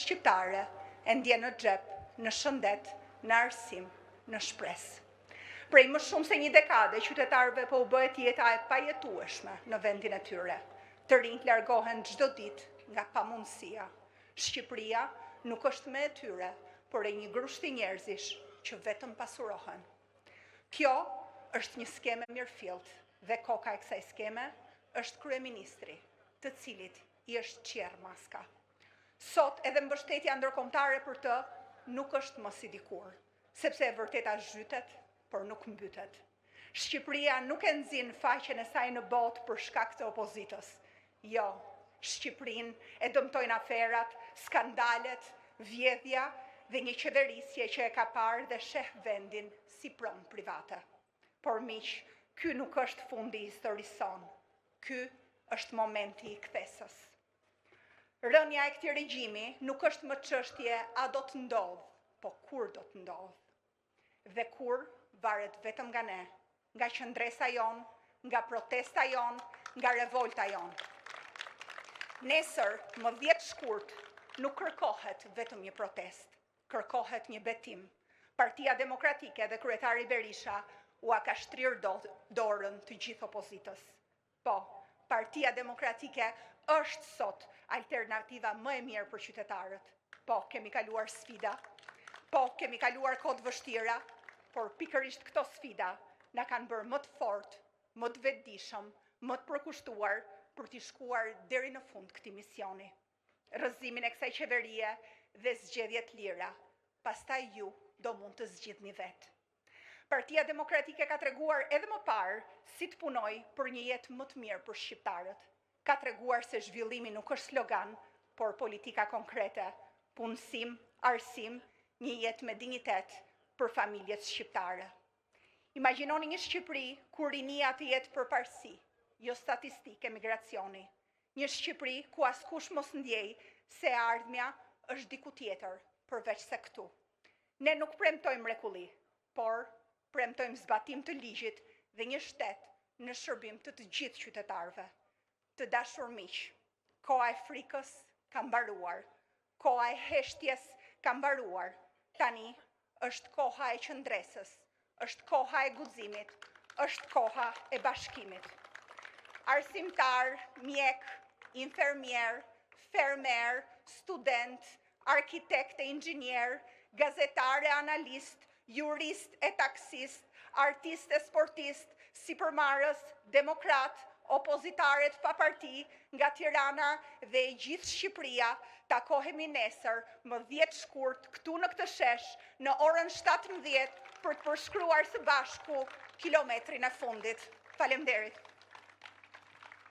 shqiptare e ndjen në xhep, në shëndet, në arsim, në shpresë. Prej më shumë se një dekade, qytetarëve po u bëhet jeta e pajetueshme në vendin e tyre. Të rinjt largohen çdo ditë nga pamundësia. Shqipëria nuk është me e tyre, por e një grushti njerëzish që vetëm pasurohen. Kjo është një skeme mirëfillt dhe koka e kësaj skeme është kryeministri, të cilit i është qerr maska. Sot edhe mbështetja ndërkombëtare për të nuk është më si dikur, sepse e vërteta zhytet, por nuk mbytet. Shqipëria nuk e nxin faqen e saj në botë për shkak të opozitës. Jo, Shqipërinë e dëmtojnë aferat, skandalet, vjedhja dhe një qeverisje që e ka parë dhe sheh vendin si pronë private. Por miq, ky nuk është fundi i historisë sonë. Ky është momenti i kthesës. Rënja e këtij regjimi nuk është më çështje a do të ndodh, po kur do të ndodh. Dhe kur varet vetëm nga ne, nga qëndresa jon, nga protesta jon, nga revolta jon. Nesër, më 10 shkurt, nuk kërkohet vetëm një protest, kërkohet një betim. Partia Demokratike dhe kryetari Berisha ua ka shtrirë dorën të gjithë opozitës. Po, Partia Demokratike është sot alternativa më e mirë për qytetarët. Po, kemi kaluar sfida, po, kemi kaluar kohë vështira, por pikërisht këto sfida na kanë bërë më të fortë, më të vetëdijshëm, më të përkushtuar për t'i shkuar deri në fund këtij misioni. Rrëzimin e kësaj qeverie dhe zgjedhjet lira, pastaj ju do mund të zgjidhni vetë. Partia Demokratike ka treguar edhe më parë si të punoj për një jetë më të mirë për shqiptarët. Ka treguar se zhvillimi nuk është slogan, por politika konkrete, punësim, arsim, një jetë me dinjitet për familjet shqiptare. Imagjinoni një Shqipëri ku rinia të jetë përparësi, jo statistikë emigracioni. Një Shqipëri ku askush mos ndjej se ardhmja është diku tjetër, përveç se këtu. Ne nuk premtojmë mrekulli, por premtojmë zbatim të ligjit dhe një shtet në shërbim të të gjithë qytetarëve. Të dashur miq, koha e frikës ka mbaruar, koha e heshtjes ka mbaruar. Tani është koha e qëndresës, është koha e guximit, është koha e bashkimit. Arsimtar, mjek, infermier, fermer, student, arkitekt e inxhinier, gazetar e analist, jurist e taksist, artist e sportist, sipërmarrës, demokrat, opozitaret pa parti, nga Tirana dhe e gjithë Shqipëria, takohemi nesër më 10 shkurt këtu në këtë shesh në orën 17 për të përshkruar së bashku kilometrin e fundit. Faleminderit.